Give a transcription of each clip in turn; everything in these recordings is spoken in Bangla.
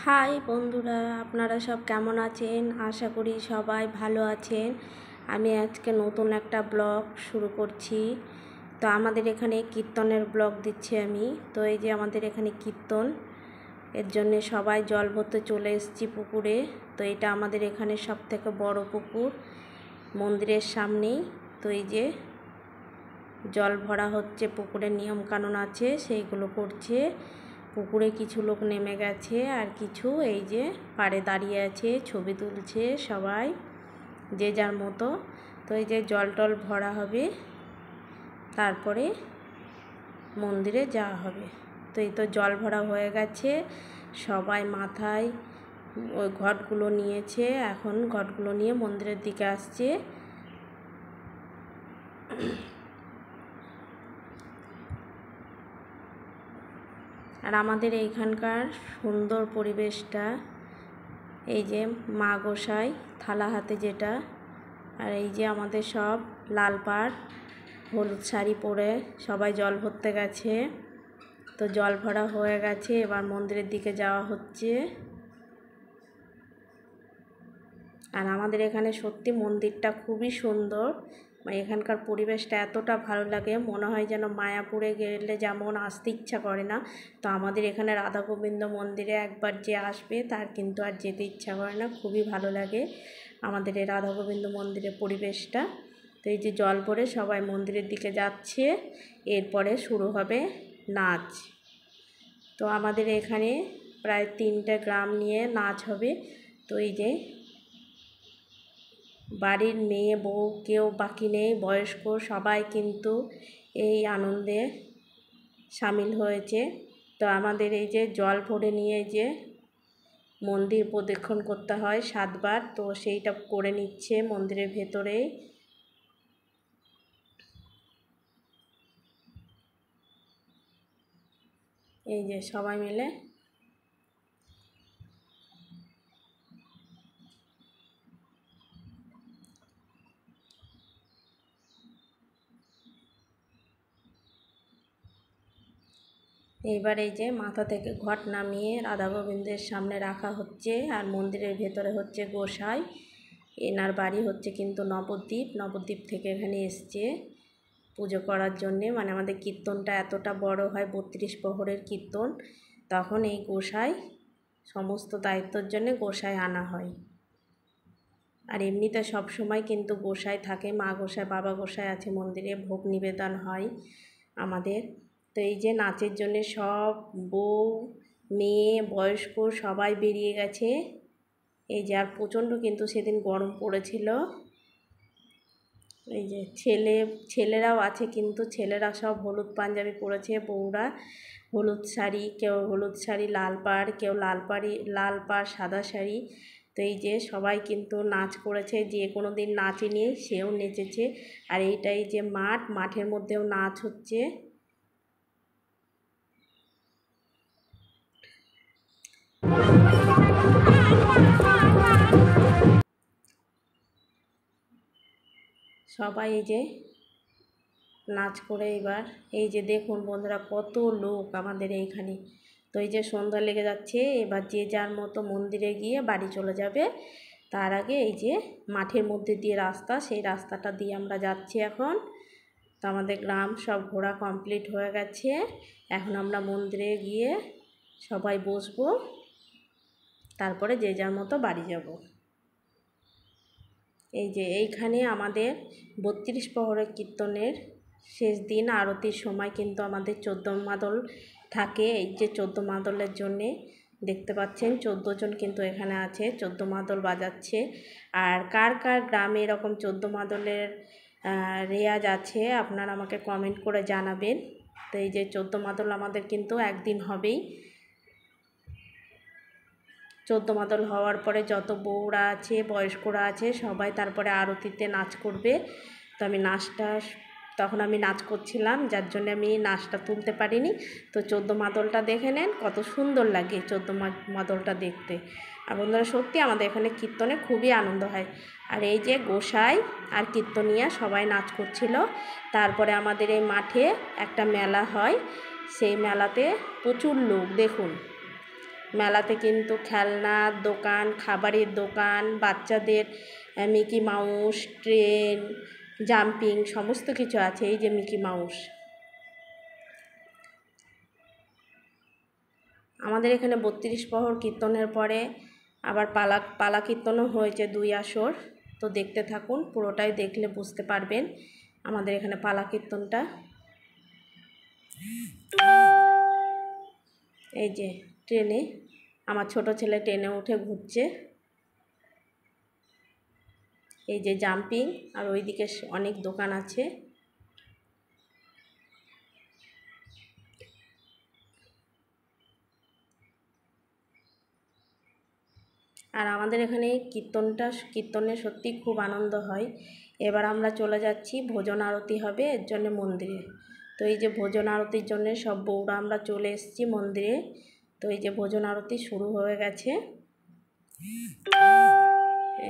হাই বন্ধুরা, আপনারা সব কেমন আছেন? আশা করি সবাই ভালো আছেন। আমি আজকে নতুন একটা ব্লগ শুরু করছি। তো আমাদের এখানে কীর্তনের ব্লগ দিচ্ছি আমি। তো এই যে আমাদের এখানে কীর্তন, এর জন্যে সবাই জল ভরতে চলে এসেছি পুকুরে। তো এটা আমাদের এখানে সবথেকে বড় পুকুর মন্দিরের সামনেই। তো এই যে জল ভরা হচ্ছে, পুকুরের নিয়মকানুন আছে সেইগুলো করছে। পুকুরে কিছু লোক নেমে গেছে আর কিছু এই যে পাড়ে দাঁড়িয়ে আছে, ছবি তুলছে সবাই যে যার মতো। তো এই যে জল টল ভরা হবে, তারপরে মন্দিরে যাওয়া হবে। তো এই তো জল ভরা হয়ে গেছে, সবাই মাথায় ওই ঘটগুলো নিয়েছে, এখন ঘটগুলো নিয়ে মন্দিরের দিকে আসছে। আর আমাদের এইখানকার সুন্দর পরিবেশটা, এই যে মা গোসাই থালা হাতে যেটা, আর এই যে আমাদের সব লাল পাড় হলুদ শাড়ি পরে সবাই জল ভরতে গেছে। তো জল ভরা হয়ে গেছে, এবার মন্দিরের দিকে যাওয়া হচ্ছে। আর আমাদের এখানে সত্যি মন্দিরটা খুবই সুন্দর, এখানকার পরিবেশটা এতটা ভালো লাগে, মনে হয় যেন মায়াপুরে গেলে যেমন আসতে ইচ্ছা করে না, তো আমাদের এখানে রাধা গোবিন্দ মন্দিরে একবার যে আসবে তার কিন্তু আর যেতে ইচ্ছা করে না। খুবই ভালো লাগে আমাদের এই রাধা গোবিন্দ মন্দিরের পরিবেশটা। তো এই যে জল ভরে সবাই মন্দিরের দিকে যাচ্ছে, এরপরে শুরু হবে নাচ। তো আমাদের এখানে প্রায় 3টে গ্রাম নিয়ে নাচ হবে। তো এই যে বাড়ির মেয়ে বউ কেউ বাকি নেই, বয়স্ক সবাই কিন্তু এই আনন্দে সামিল হয়েছে। তো আমাদের এই যে জল ভরে নিয়ে যে মন্দির প্রদক্ষিণ করতে হয় 7 বার, তো সেইটা করে নিচ্ছে মন্দিরের ভেতরে। এই যে সবাই মিলে এইবার এই যে মাথা থেকে ঘট নামিয়ে রাধা গোবিন্দের সামনে রাখা হচ্ছে। আর মন্দিরের ভেতরে হচ্ছে গোসাই, এনার বাড়ি হচ্ছে কিন্তু নবদ্বীপ থেকে এখানে এসছে পুজো করার জন্যে। মানে আমাদের কীর্তনটা এতটা বড় হয়, 32 প্রহরের কীর্তন, তখন এই গোসাই সমস্ত দায়িত্বর জন্যে গোসাই আনা হয়। আর এমনিতে সব সময় কিন্তু গোসাই থাকে, মা গোসাই বাবা গোসাই আছে মন্দিরে, ভোগ নিবেদন হয় আমাদের। তো এই যে নাচের জন্য সব বউ মেয়ে বয়স্ক সবাই বেরিয়ে গেছে। এই যে আর প্রচণ্ড কিন্তু সেদিন গরম পড়েছিল। এই যে ছেলেরাও আছে, কিন্তু ছেলেরা সব হলুদ পাঞ্জাবি পরেছে, বউরা হলুদ শাড়ি, কেউ হলুদ শাড়ি লাল পাড়, কেউ লাল পাড় সাদা শাড়ি। তো এই যে সবাই কিন্তু নাচ করেছে, যে কোনো দিন নাচেনি সেও নেচেছে। আর এইটাই যে মাঠের মধ্যেও নাচ হচ্ছে। সবাই এই যে নাচ করে এবার এই যে দেখুন বন্ধুরা কত লোক আমাদের এইখানে। তো এই যে সন্ধ্যা লেগে যাচ্ছে, এবার যে যার মতো মন্দিরে গিয়ে বাড়ি চলে যাবে। তার আগে এই যে মাঠের মধ্যে দিয়ে রাস্তা, সেই রাস্তাটা দিয়ে আমরা যাচ্ছি এখন। তো আমাদের গ্রাম সব ঘোরা কমপ্লিট হয়ে গেছে, এখন আমরা মন্দিরে গিয়ে সবাই বসবো, তারপরে যে যার মতো বাড়ি যাব। এই যে এইখানে আমাদের 32 প্রহরের কীর্তনের শেষ দিন আরতির সময় কিন্তু আমাদের 14 মাদল থাকে। এই যে 14 মাদলের জন্যে দেখতে পাচ্ছেন 14 জন কিন্তু এখানে আছে, 14 মাদল বাজাচ্ছে। আর কার কার গ্রামে এরকম 14 মাদলের রেয়াজ আছে আপনারা আমাকে কমেন্ট করে জানাবেন। তো এই যে 14 মাদল আমাদের কিন্তু একদিন হবেই। 14 মাদল হওয়ার পরে যত বউরা আছে বয়স্করা আছে সবাই তারপরে আরতিতে নাচ করবে। তো তখন আমি নাচ করছিলাম, যার জন্য আমি নাচটা তুলতে পারিনি। তো 14 মাদলটা দেখে নেন, কত সুন্দর লাগে 14 মাদলটা দেখতে। আর বন্ধুরা সত্যি আমাদের এখানে কীর্তনে খুবই আনন্দ হয়। আর এই যে গোসাই আর কীর্তনিয়া সবাই নাচ করছিল। তারপরে আমাদের এই মাঠে একটা মেলা হয়, সেই মেলাতে প্রচুর লোক দেখুন, মেলাতে কিন্তু খেলনার দোকান, খাবারের দোকান, বাচ্চাদের মিকি মাউস, ট্রেন, জাম্পিং সমস্ত কিছু আছে। এই যে মিকি মাউস। আমাদের এখানে 32 প্রহর কীর্তনের পরে আবার পালা কীর্তনও হয়েছে 2 আসর। তো দেখতে থাকুন, পুরোটাই দেখলে বুঝতে পারবেন আমাদের এখানে পালা কীর্তনটা। এই যে ট্রেনে আমার ছোট ছেলে ট্রেনে উঠে ঘুরছে। এই যে জাম্পিং, আর ওইদিকে অনেক দোকান আছে। আর আমাদের এখানে কীর্তনে সত্যি খুব আনন্দ হয়। এবার আমরা চলে যাচ্ছি, ভোজন আরতি হবে এর জন্য মন্দিরে। তো এই যে ভোজন আরতির জন্য সব বউরা আমরা চলে এসেছি মন্দিরে। তো এই যে ভোজন আরতি শুরু হয়ে গেছে।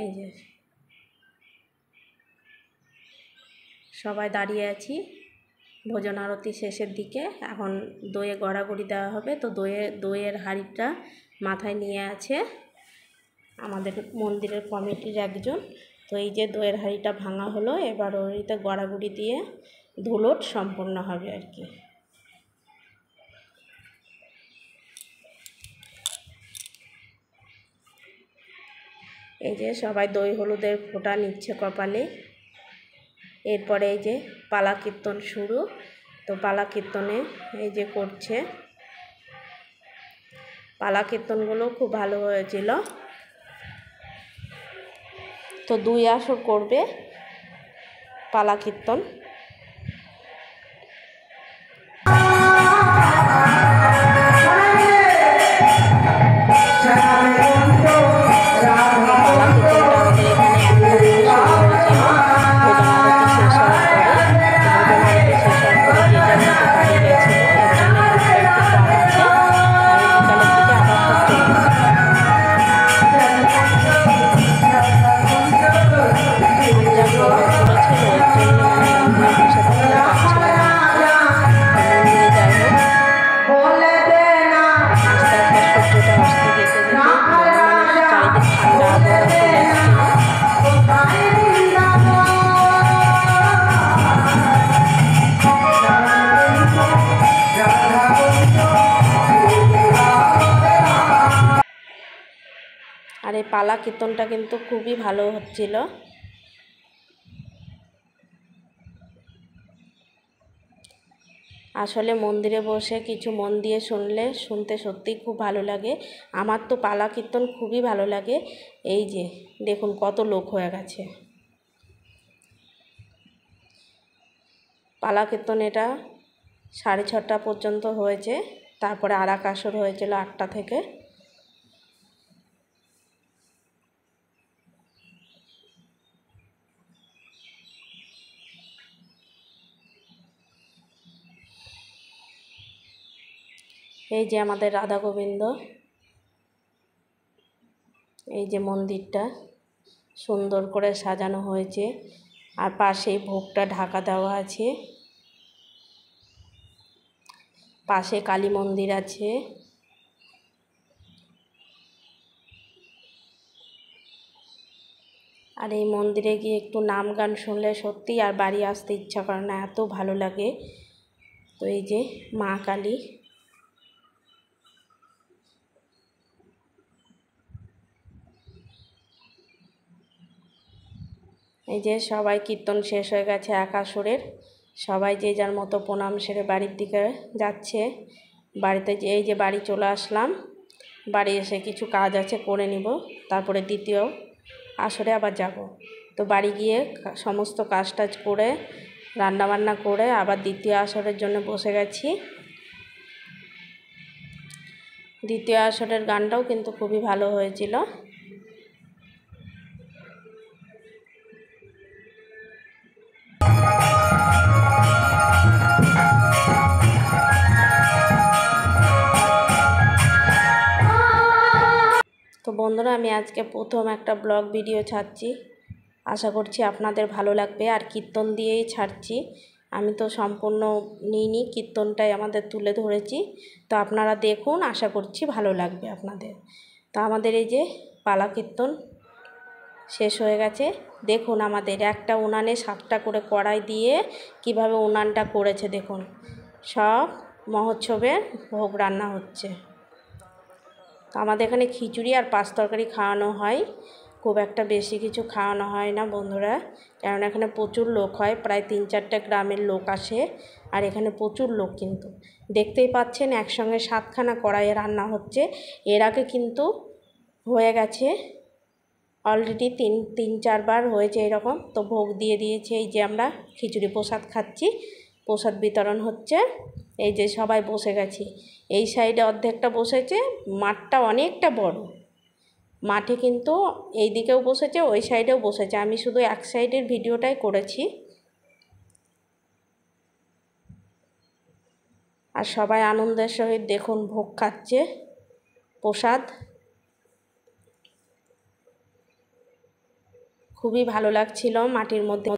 এই যে সবাই দাঁড়িয়ে আছি ভোজন আরতি শেষের দিকে। এখন দইয়ে গড়াগড়ি দেওয়া হবে। তো দইয়ের হাঁড়িটা মাথায় নিয়ে আছে আমাদের মন্দিরের কমিটির একজন। তো এই যে দইয়ের হাঁড়িটা ভাঙা হলো, এবার ওইতে গড়াগড়ি দিয়ে ধুলোট সম্পূর্ণ হবে আর কি। এই যে সবাই দই হলুদের ফোঁটা নিচ্ছে কপালে। এরপরে এই যে পালা কীর্তন শুরু। তো পালা কীর্তনে এই যে করছে। পালা কীর্তনগুলো খুব ভালো হয়েছিল। তো 2 আসর করবে পালা কীর্তন। আর এই পালা কীর্তনটা কিন্তু খুবই ভালো হচ্ছিল। আসলে মন্দিরে বসে কিছু মন দিয়ে শুনতে সত্যিই খুব ভালো লাগে। আমার তো পালা কীর্তন খুবই ভালো লাগে। এই যে দেখুন কত লোক হয়ে গেছে। পালা কীর্তন এটা 6:30 পর্যন্ত হয়েছে। তারপরে আর এক আসর হয়েছিল 8টা থেকে। এই যে আমাদের রাধা গোবিন্দ, এই যে মন্দিরটা সুন্দর করে সাজানো হয়েছে। আর পাশেই ভোগটা ঢাকা দেওয়া আছে। পাশে কালী মন্দির আছে। আর এই মন্দিরে গিয়ে একটু নাম গান শুনলে সত্যি আর বাড়ি আসতে ইচ্ছা করে না, এত ভালো লাগে। তো এই যে মা কালী। এই যে সবাই কীর্তন শেষ হয়ে গেছে এক আসরের। সবাই যে যার মতো প্রণাম সেরে বাড়ির দিকে যাচ্ছে। বাড়িতে এই যে বাড়ি চলে আসলাম। বাড়ি এসে কিছু কাজ আছে করে নিব, তারপরে দ্বিতীয় আসরে আবার যাব। তো বাড়ি গিয়ে সমস্ত কাজ টাজ করে রান্নাবান্না করে আবার দ্বিতীয় আসরের জন্য বসে গেছি। দ্বিতীয় আসরের গানটাও কিন্তু খুবই ভালো হয়েছিল। তো বন্ধুরা, আমি আজকে প্রথম একটা ব্লগ ভিডিও ছাড়ছি। আশা করছি আপনাদের ভালো লাগবে। আর কীর্তন দিয়েই ছাড়ছি। আমি তো সম্পূর্ণ নিইনি, কীর্তনটাই আমাদের তুলে ধরেছি। তো আপনারা দেখুন, আশা করছি ভালো লাগবে আপনাদের। তো আমাদের এই যে পালা কীর্তন শেষ হয়ে গেছে। দেখুন আমাদের একটা উনানে 7টা করে কড়াই দিয়ে কিভাবে উনানটা করেছে দেখুন। সব মহোৎসবের ভোগ রান্না হচ্ছে। তো আমাদের এখানে খিচুড়ি আর পাঁচ তরকারি খাওয়ানো হয়, খুব একটা বেশি কিছু খাওয়ানো হয় না বন্ধুরা, কারণ এখানে প্রচুর লোক হয়, প্রায় 3-4টে গ্রামের লোক আসে। আর এখানে প্রচুর লোক, কিন্তু দেখতেই পাচ্ছেন একসঙ্গে 7খানা কড়াইয়ে রান্না হচ্ছে। এর আগে কিন্তু হয়ে গেছে অলরেডি 3-4 বার হয়েছে এরকম। তো ভোগ দিয়ে দিয়েছে, এই যে আমরা খিচুড়ি প্রসাদ খাচ্ছি, প্রসাদ বিতরণ হচ্ছে। এই যে সবাই বসে গেছি, এই সাইডে অর্ধেকটা বসেছে, মাঠটা অনেকটা বড়, মাঠে কিন্তু এই দিকেও বসেছে, ওই সাইডেও বসেছে। আমি শুধু এক সাইডের ভিডিওটাই করেছি। আর সবাই আনন্দের সহিত দেখুন ভোগ খাচ্ছে প্রসাদ। খুবই ভালো লাগছিল মাটির মধ্যে